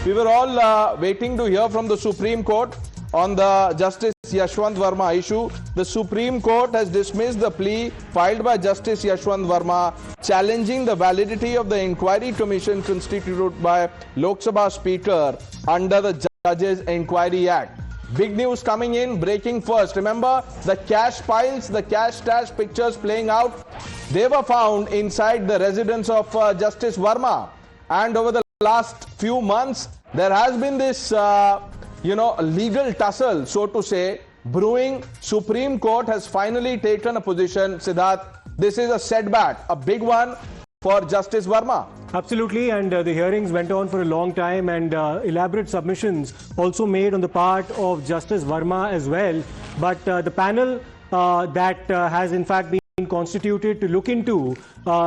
we were all waiting to hear from the Supreme Court on the Justice Yashwant Varma issue. The Supreme Court has dismissed the plea filed by Justice Yashwant Varma challenging the validity of the inquiry commission constituted by Lok Sabha Speaker under the Judges Inquiry Act. Big news coming in, breaking first. Remember the cash piles, the cash stash pictures playing out. They were found inside the residence of Justice Varma. And over the last few months, there has been this, legal tussle, so to say, brewing. Supreme Court has finally taken a position. Siddharth, this is a setback, a big one for Justice Varma. Absolutely, and the hearings went on for a long time, and elaborate submissions also made on the part of Justice Varma as well. But the panel that has in fact been constituted to look into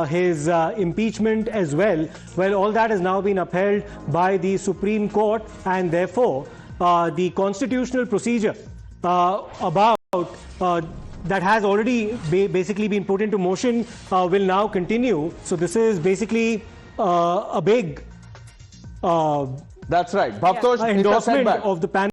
his impeachment as well, all that has now been upheld by the Supreme Court, and therefore the constitutional procedure about that has already basically been put into motion will now continue. So this is basically a big that's right, Bhavtosh, endorsement of the panel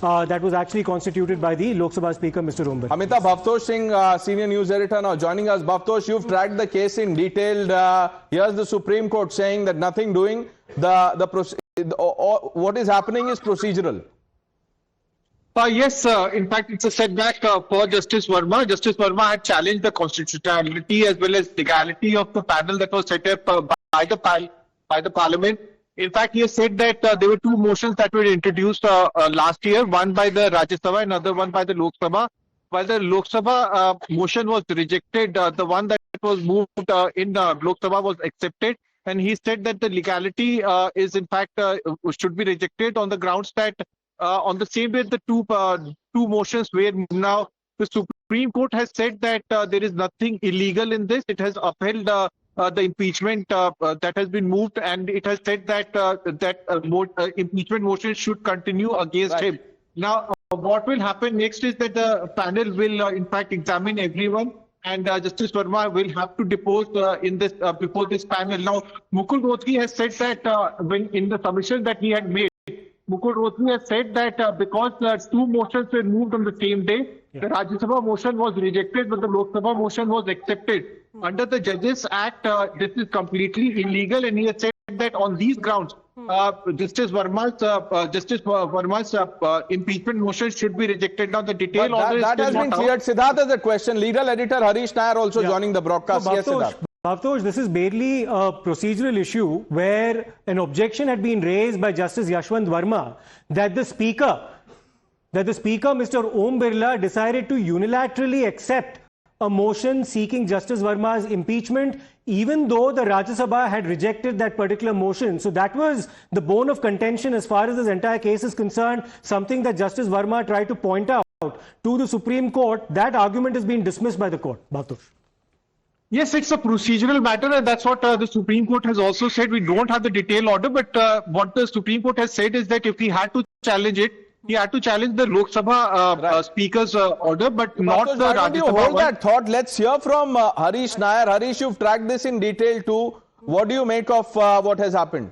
that was actually constituted by the Lok Sabha Speaker, Mr. Om Birla. Amita, Bhavtosh Singh, senior news editor, now joining us. Bhavtosh, you've tracked the case in detail. Here's the Supreme Court saying that nothing doing. What is happening is procedural. Yes, in fact, it's a setback for Justice Verma. Justice Verma had challenged the constitutionality as well as legality of the panel that was set up by the Parliament. In fact, he has said that there were two motions that were introduced last year, one by the Rajya Sabha and another one by the Lok Sabha. While the Lok Sabha motion was rejected, the one that was moved in Lok Sabha was accepted. And he said that the legality is in fact should be rejected on the grounds that on the same way the two motions where now the Supreme Court has said that there is nothing illegal in this. It has upheld the impeachment that has been moved, and it has said that impeachment motion should continue against him. Now, what will happen next is that the panel will in fact examine everyone, and Justice Verma will have to depose in this before this panel. Now, Mukul Rohatgi has said that when in the submission that he had made, Mukul Rohatgi has said that because two motions were moved on the same day, the Rajya Sabha motion was rejected, but the Lok Sabha motion was accepted. Under the Judges Act, this is completely illegal, and he has said that on these grounds, Justice Verma's impeachment motion should be rejected. Now, the detail order is that has been cleared. Siddharth has a question. Legal editor Harish Nair also joining the broadcast. So, yes, Siddharth. Bhavtosh, this is barely a procedural issue where an objection had been raised by Justice Yashwant Varma that the Speaker, Mr. Om Birla, decided to unilaterally accept a motion seeking Justice Verma's impeachment, even though the Rajya Sabha had rejected that particular motion. So that was the bone of contention as far as this entire case is concerned, something that Justice Verma tried to point out to the Supreme Court. That argument has been dismissed by the court. Bhavtosh. Yes, it's a procedural matter, and that's what the Supreme Court has also said. We don't have the detailed order, but what the Supreme Court has said is that if he had to challenge it, he had to challenge the Lok Sabha Speaker's order, but not the Rajya Sabha. Hold that thought. Let's hear from Harish Nair. Harish, you've tracked this in detail too. What do you make of what has happened?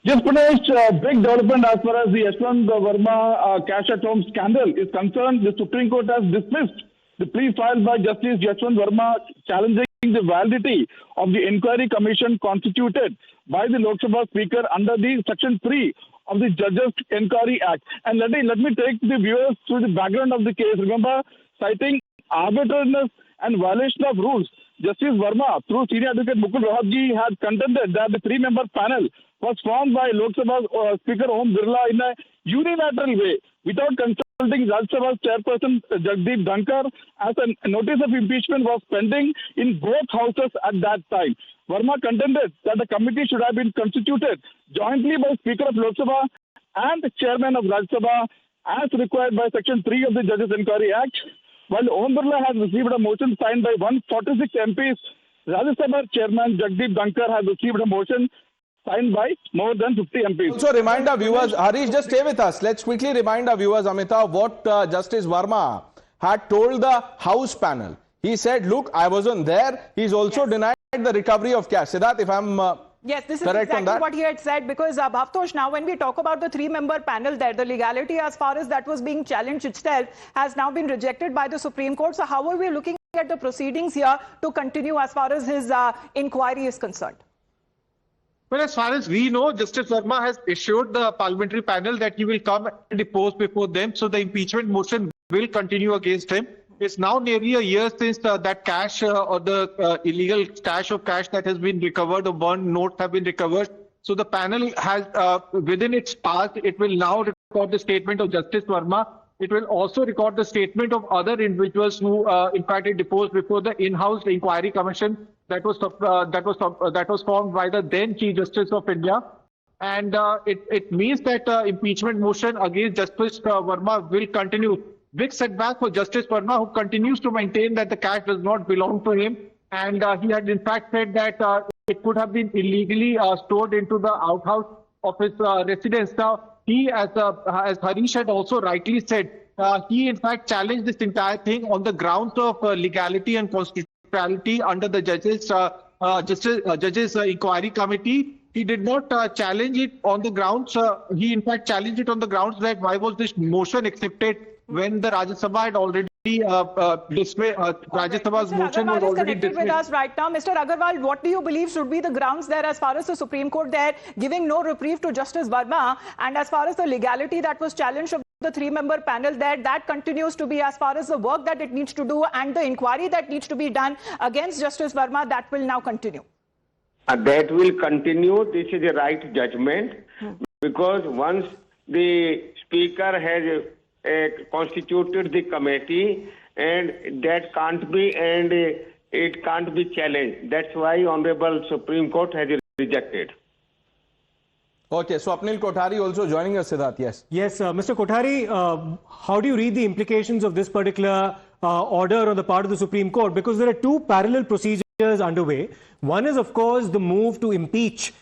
Yes, Pranesh, big development as far as the Yashwant Varma cash at home scandal is concerned. The Supreme Court has dismissed the plea filed by Justice Yashwant Varma challenging the validity of the inquiry commission constituted by the Lok Sabha Speaker under the Section 3 of the Judges Inquiry Act. And let me take the viewers through the background of the case. Remember, citing arbitrariness and violation of rules, Justice Verma, through senior advocate Mukul Rohatgi, had contended that the three-member panel was formed by Lok Sabha Speaker Om Birla in a unilateral way, without consulting Rajya Sabha's chairperson Jagdeep Dhankar, as a notice of impeachment was pending in both houses at that time. Verma contended that the committee should have been constituted jointly by Speaker of Lok Sabha and the Chairman of Rajya Sabha as required by Section 3 of the Judges Inquiry Act. While Om Birla has received a motion signed by 146 MPs, Rajya Sabha Chairman Jagdeep Dhankar has received a motion signed by more than 50 MPs. Also remind our viewers, Harish, just stay with us. Let's quickly remind our viewers, Amita, what Justice Verma had told the House panel. He said, look, I wasn't there. He's also denied the recovery of cash. Siddharth, if I'm Yes, this is Correct on exactly that? what he had said, because Bhavtosh, now when we talk about the three-member panel there, the legality as far as that was being challenged itself has now been rejected by the Supreme Court. So how are we looking at the proceedings here to continue as far as his inquiry is concerned? Well, as far as we know, Justice Verma has assured the parliamentary panel that he will come and depose before them. So the impeachment motion will continue against him. It's now nearly a year since that cash or the illegal stash of cash that has been recovered, the bond notes have been recovered. So the panel has, within its past, it will now record the statement of Justice Verma. It will also record the statement of other individuals who, in fact, deposed before the in-house inquiry commission that was formed by the then Chief Justice of India. And it means that impeachment motion against Justice Verma will continue. Big setback for Justice Varma, who continues to maintain that the cash does not belong to him. And he had in fact said that it could have been illegally stored into the outhouse of his residence. Now, he, as Harish had also rightly said, he in fact challenged this entire thing on the grounds of legality and constitutionality under the judges inquiry committee. He did not challenge it on the grounds. He in fact challenged it on the grounds that why was this motion accepted when the Rajya Sabha had already dismissed. Rajya Sabha's motion was already dismissed. With us right now, Mr. Agarwal, what do you believe should be the grounds there as far as the Supreme Court there giving no reprieve to Justice Varma, and as far as the legality that was challenged of the three-member panel there, that continues to be as far as the work that it needs to do and the inquiry that needs to be done against Justice Varma, that will now continue? That will continue. This is a right judgment because once the Speaker has constituted the committee, and that can't be, and it can't be challenged. That's why Honorable Supreme Court has rejected. Okay, so Apnil Kothari also joining us, Siddharth. Yes. Yes, Mr. Kothari, how do you read the implications of this particular order on the part of the Supreme Court? Because there are two parallel procedures underway. One is, of course, the move to impeach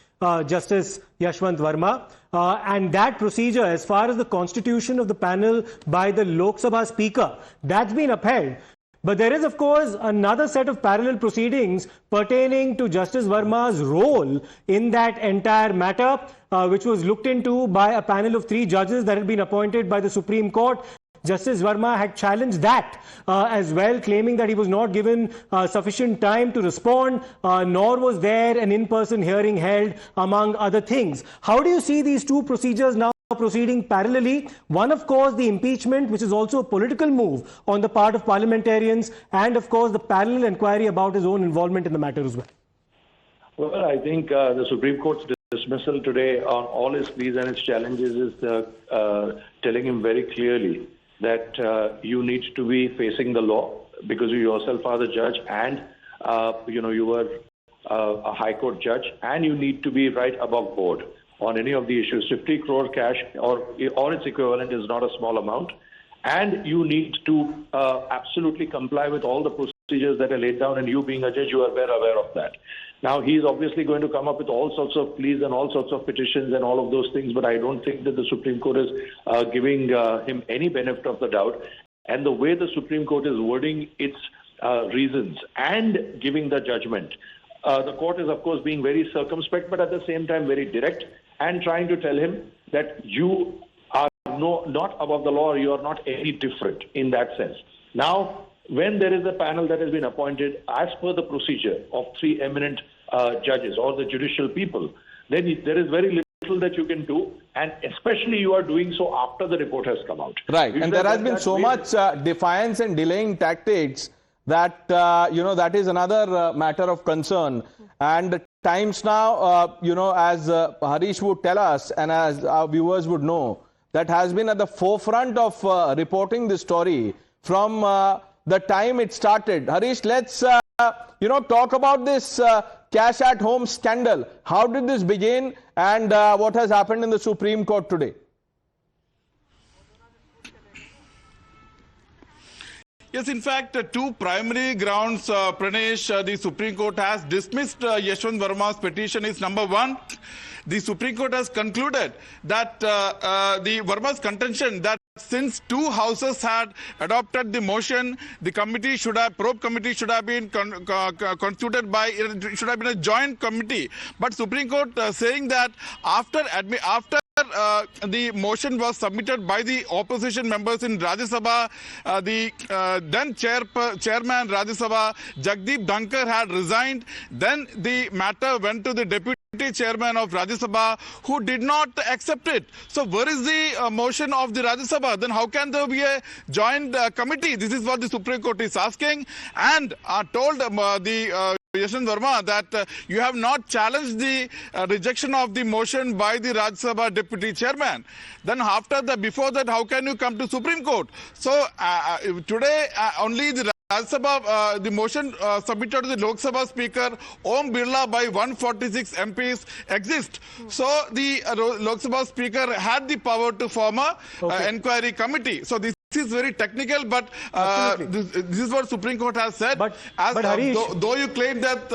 Justice Yashwant Varma, and that procedure, as far as the constitution of the panel by the Lok Sabha Speaker, that's been upheld. But there is, of course, another set of parallel proceedings pertaining to Justice Varma's role in that entire matter, which was looked into by a panel of 3 judges that had been appointed by the Supreme Court. Justice Verma had challenged that as well, claiming that he was not given sufficient time to respond, nor was there an in-person hearing held, among other things. How do you see these two procedures now proceeding parallelly? One, of course, the impeachment, which is also a political move on the part of parliamentarians, and, of course, the parallel inquiry about his own involvement in the matter as well. Well, I think the Supreme Court's dismissal today on all his pleas and his challenges is telling him very clearly that you need to be facing the law because you yourself are the judge, and you were a high court judge, and you need to be right above board on any of the issues. 50 crore cash or its equivalent is not a small amount, and you need to absolutely comply with all the procedures that are laid down, and you being a judge, you are well aware of that. Now, he's obviously going to come up with all sorts of pleas and all sorts of petitions and all of those things, but I don't think that the Supreme Court is giving him any benefit of the doubt. And the way the Supreme Court is wording its reasons and giving the judgment, the court is, of course, being very circumspect, but at the same time very direct, and trying to tell him that you are not above the law, or you are not any different in that sense. Now, when there is a panel that has been appointed as per the procedure of 3 eminent judges or the judicial people, then there is very little that you can do, and especially you are doing so after the report has come out. Right, and there has been so much defiance and delaying tactics that, that is another matter of concern. And times now, as Harish would tell us, and as our viewers would know, that has been at the forefront of reporting this story from the time it started. Harish, let's talk about this cash at home scandal. How did this begin, and what has happened in the Supreme Court today? Yes, in fact, 2 primary grounds, Pranesh, the Supreme Court has dismissed Yashwant Varma's petition is number 1. The Supreme Court has concluded that the Varma's contention that since two houses had adopted the motion, the probe committee should have been constituted by, it should have been a joint committee. But Supreme Court saying that after the motion was submitted by the opposition members in Rajya Sabha, the then chairman Rajya Sabha, Jagdeep Dhankar, had resigned. Then the matter went to the deputy chairman of Rajya Sabha, who did not accept it. So where is the motion of the Rajya Sabha? Then how can there be a joint committee? This is what the Supreme Court is asking, and told the Yashwant Varma that you have not challenged the rejection of the motion by the Rajya Sabha deputy chairman. Then before that, how can you come to Supreme Court? So today only the Rajya Sabha, the motion submitted to the Lok Sabha Speaker Om Birla by 146 MPs exists. So the Lok Sabha Speaker had the power to form a inquiry committee. So this is very technical, but this is what Supreme Court has said. But Harish, though you claim that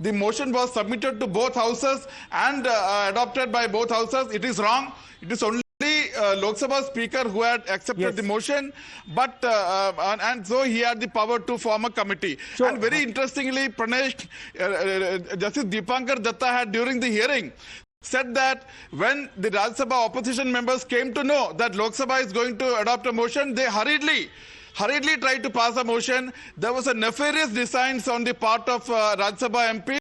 the motion was submitted to both houses and adopted by both houses, it is wrong. It is only Lok Sabha Speaker who had accepted the motion, but and so he had the power to form a committee. Sure. And very interestingly, Pranesh, Justice Deepankar Datta had during the hearing said that when the Rajya Sabha opposition members came to know that Lok Sabha is going to adopt a motion, they hurriedly tried to pass a motion. There was a nefarious design on the part of Rajya Sabha MPs.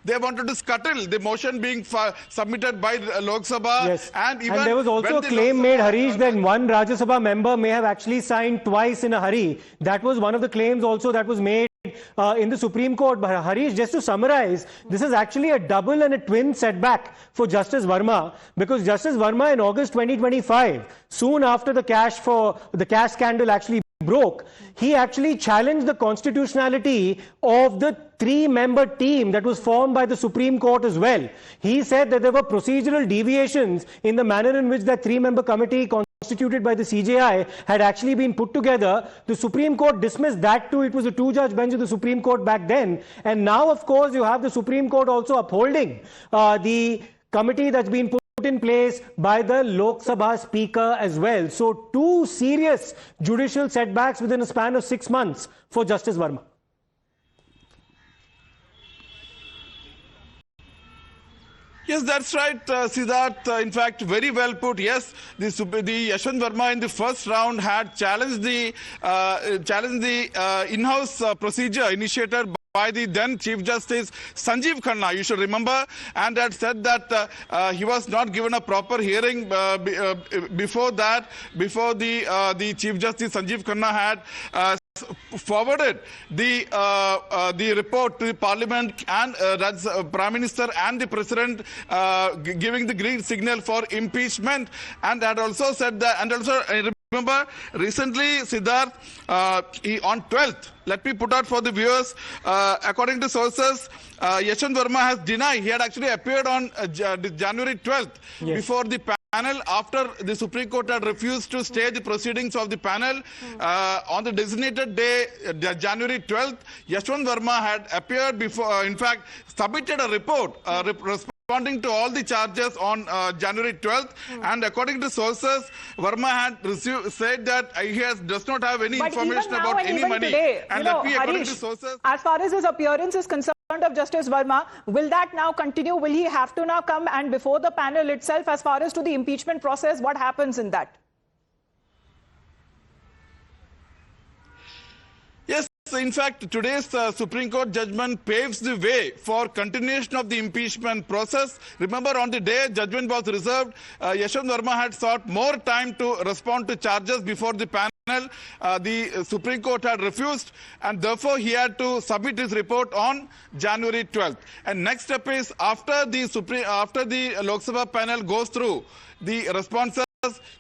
They wanted to scuttle the motion being submitted by Lok Sabha. Yes. And there was also a claim made, Harish, that one Rajya Sabha member may have actually signed twice in a hurry. That was one of the claims also that was made in the Supreme Court. But Harish, just to summarize, this is actually a double and a twin setback for Justice Varma, because Justice Varma in August 2025, soon after the cash scandal actually broke, he actually challenged the constitutionality of the three-member team that was formed by the Supreme Court as well. He said that there were procedural deviations in the manner in which that three-member committee constituted by the CJI had actually been put together. The Supreme Court dismissed that too. It was a two-judge bench of the Supreme Court back then. And now, of course, you have the Supreme Court also upholding the committee that's been put in place by the Lok Sabha Speaker as well. So two serious judicial setbacks within a span of 6 months for Justice Varma. Yes, that's right, Siddharth. In fact, very well put. Yes, the Yashwant Varma in the first round had challenged the in-house procedure initiated by the then Chief Justice Sanjeev Khanna, you should remember, and had said that he was not given a proper hearing before the Chief Justice Sanjeev Khanna had forwarded the report to the Parliament and Prime Minister and the President, giving the green signal for impeachment, and had also said that, and also remember recently, Siddharth, on 12th, let me put out for the viewers, according to sources, Yashwant Varma has denied, he had actually appeared on January 12th before the panel after the Supreme Court had refused to stay the proceedings of the panel. On the designated day, January 12th, Yashwant Varma had appeared before, in fact, submitted a report responding to all the charges on January 12th. And according to sources, Verma had said that he does not have any information about any money. Today, and according to sources, as far as his appearance is concerned of Justice Verma, will that now continue? Will he have to now come and before the panel itself, as far as to the impeachment process, what happens in that? Yes, in fact, today's Supreme Court judgment paves the way for continuation of the impeachment process. Remember, on the day judgment was reserved, Yashwant Varma had sought more time to respond to charges before the panel. The Supreme Court had refused, and therefore he had to submit his report on January 12th. And next step is after the Lok Sabha panel goes through the responses,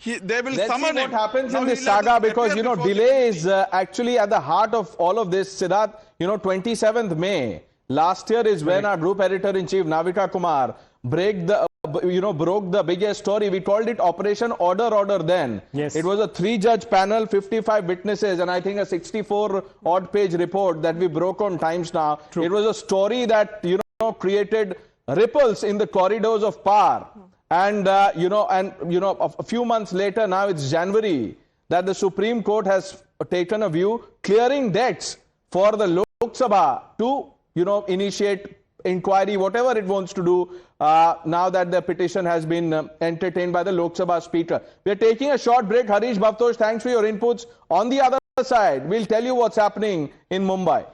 they will summon him. What happens in this saga, because delay is actually at the heart of all of this, Siddharth. 27th May last year is when our group editor-in-chief Navika Kumar broke the biggest story. We called it Operation Order then. Yes. It was a 3-judge panel, 55 witnesses, and I think a 64-odd page report that we broke on Times Now. True. It was a story that created ripples in the corridors of power. And a few months later, now it's January, that the Supreme Court has taken a view clearing debts for the Lok Sabha to, initiate inquiry, whatever it wants to do, now that the petition has been entertained by the Lok Sabha Speaker. We are taking a short break. Harish Bhavtosh, thanks for your inputs. On the other side, we'll tell you what's happening in Mumbai.